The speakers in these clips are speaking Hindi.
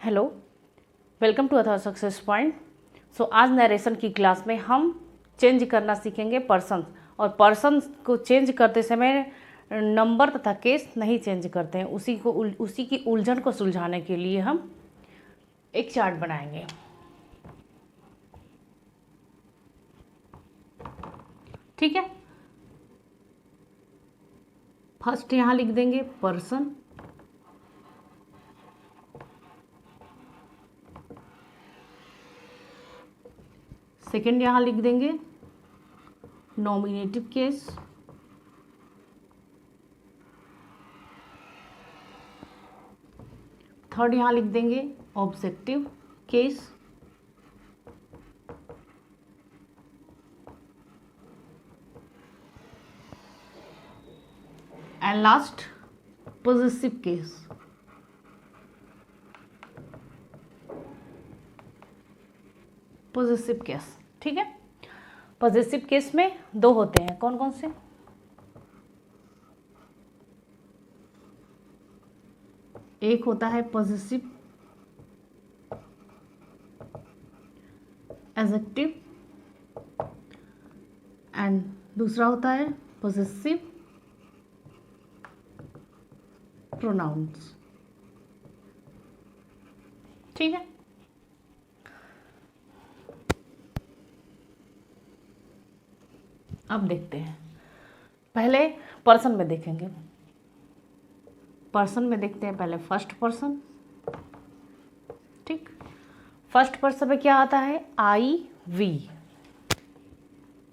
Hello, welcome to Athar success point. आज नरेशन की क्लास में हम चेंज करना सीखेंगे पर्सन, और पर्सन को चेंज करते समय नंबर तथा केस नहीं चेंज करते हैं। उसी की उलझन को सुलझाने के लिए हम एक चार्ट बनाएंगे। ठीक है, फर्स्ट यहाँ लिख देंगे पर्सन, सेकंड यहाँ लिख देंगे नॉमिनेटिव केस, थर्ड यहाँ लिख देंगे objective case, and last positive case. Positive case, ठीक है। पॉजिटिव केस में दो होते हैं, कौन कौन से? एक होता है पॉजिटिव एडजेक्टिव एंड दूसरा होता है पॉजिटिव प्रोनाउंस। ठीक है, अब देखते हैं। पहले पर्सन में देखेंगे। पर्सन में देखते हैं पहले फर्स्ट पर्सन। ठीक, फर्स्ट पर्सन में क्या आता है? I we,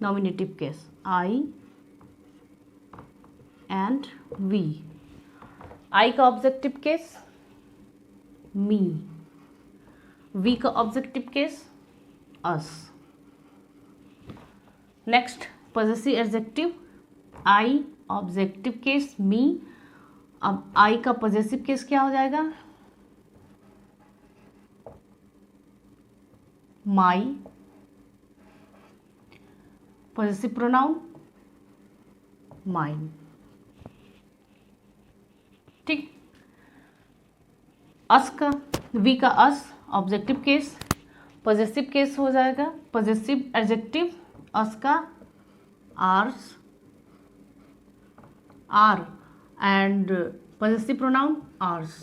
nominative case, I and we. I का ऑब्जेक्टिव केस मी, वी का objective case us. Next possessive adjective, I objective case me. अब आई का पॉजेसिव केस क्या हो जाएगा? माई। Possessive pronoun mine. ठीक, अस का, वी का us objective case, possessive case हो जाएगा पॉजेसिव एडजेक्टिव अस का ours, our and possessive pronoun hours.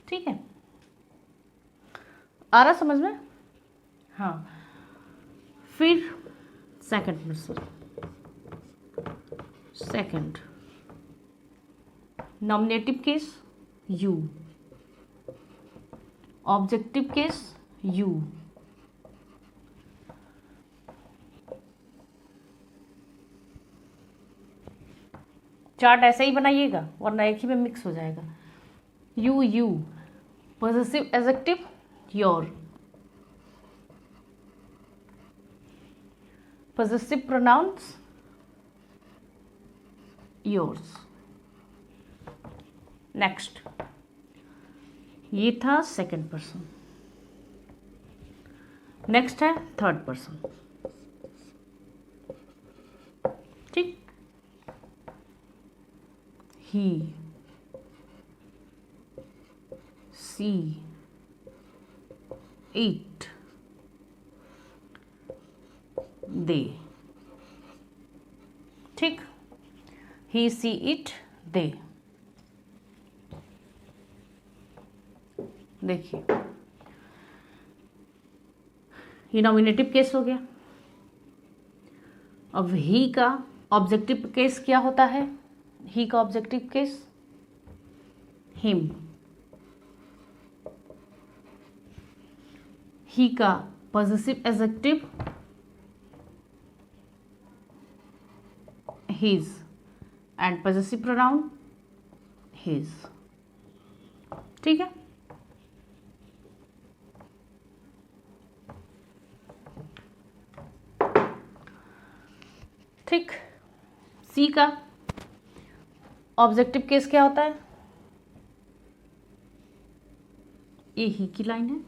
ठीक है, आ रहा समझ में? हाँ, फिर second person, second nominative case you, objective case you. Chart ऐसे ही बनाइएगा वरना एक ही में मिक्स हो जाएगा। You you, possessive adjective your, possessive pronouns yours. Next, ये था सेकंड पर्सन। नेक्स्ट है थर्ड पर्सन। ठीक, he, she, it, they। ठीक, he, she, it, they। देखिए, ये नॉमिनेटिव केस हो गया। अब ही का ऑब्जेक्टिव केस क्या होता है? ही का ऑब्जेक्टिव केस हिम, ही का possessive adjective his and possessive pronoun his. ठीक है, ठीक। सी का ऑब्जेक्टिव केस क्या होता है? ये ही की लाइन है,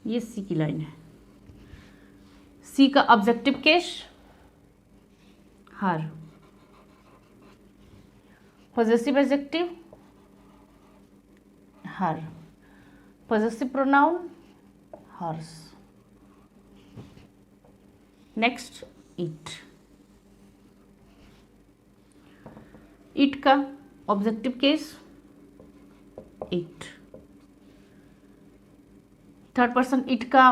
ये सी की लाइन है। सी का objective case her, possessive adjective her. Possessive pronoun hers. Next, it. It का objective case it. Third person it का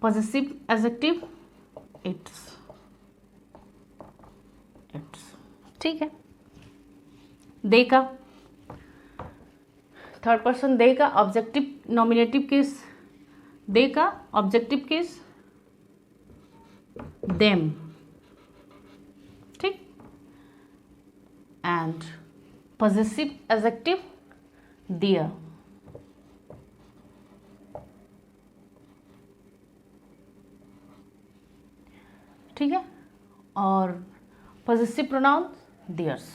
पॉजिटिव एडजेक्टिव इट्स. ठीक है. दे का थर्ड पर्सन दे का ऑब्जेक्टिव नॉमिनेटिव केस दे का ऑब्जेक्टिव केस देम. ठीक. And positive adjective their. ठीक है. और पॉजिटिव प्रोनाउन देयर्स.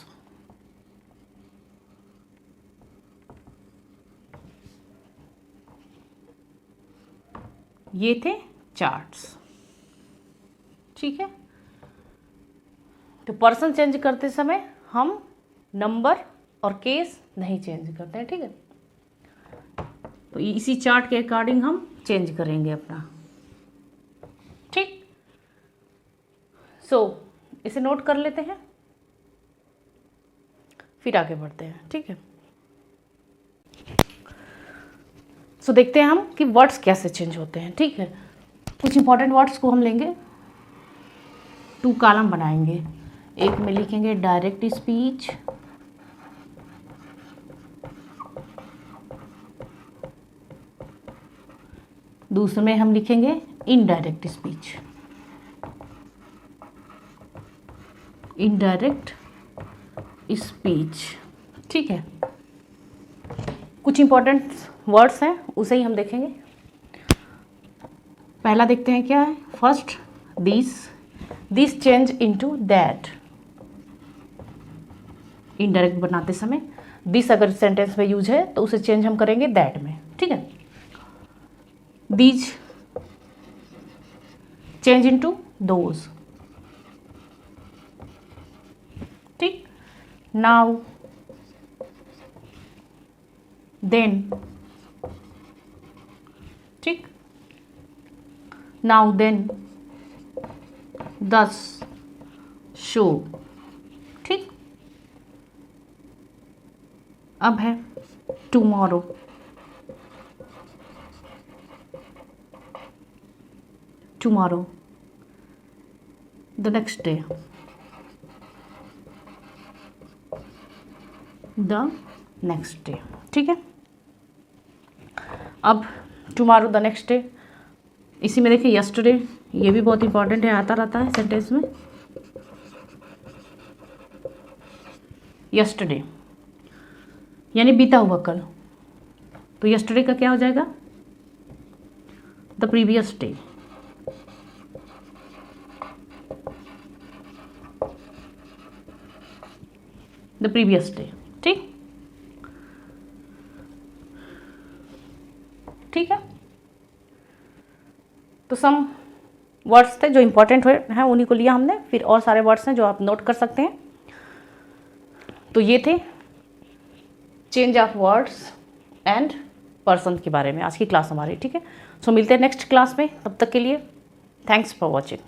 ये थे चार्ट्स. ठीक है. तो पर्सन चेंज करते समय हम नंबर और केस नहीं चेंज करते हैं. ठीक है. तो इसी चार्ट के अकॉर्डिंग हम चेंज करेंगे अपना. ठीक. सो इसे नोट कर लेते हैं, फिर आगे बढ़ते हैं. ठीक है. सो देखते हैं हम कि वर्ड्स कैसे चेंज होते हैं. ठीक है. कुछ इंपॉर्टेंट वर्ड्स को हम लेंगे, 2 कॉलम बनाएंगे. एक में लिखेंगे डायरेक्ट स्पीच, दूसरे में हम लिखेंगे इनडायरेक्ट स्पीच. Indirect speech. ठीक है. कुछ इंपॉर्टेंट वर्ड्स हैं, उसे ही हम देखेंगे. पहला देखते हैं क्या है. First, this change into that. Indirect बनाते समय दिस अगर सेंटेंस में यूज है तो उसे चेंज हम करेंगे दैट में. ठीक है. These change into those. ठीक. Now, then. ठीक. Now then, thus, so. ठीक. अब है tomorrow. Tomorrow, the next day. The next day. ठीक है. अब टुमारो, द नेक्स्ट डे. इसी में देखिए यस्टरडे, ये भी बहुत इंपॉर्टेंट है, आता रहता है सेंटेंस में. यस्टरडे यानी बीता हुआ कल. तो यस्टरडे का क्या हो जाएगा? The previous day. The previous day. ठीक. ठीक है. तो सम वर्ड्स थे जो इंपॉर्टेंट हैं, उन्हीं को लिया हमने. फिर और सारे वर्ड्स हैं जो आप नोट कर सकते हैं. तो ये थे change of words and person के बारे में आज की क्लास हमारी. ठीक है. सो मिलते हैं नेक्स्ट क्लास में. तब तक के लिए थैंक्स फॉर वॉचिंग.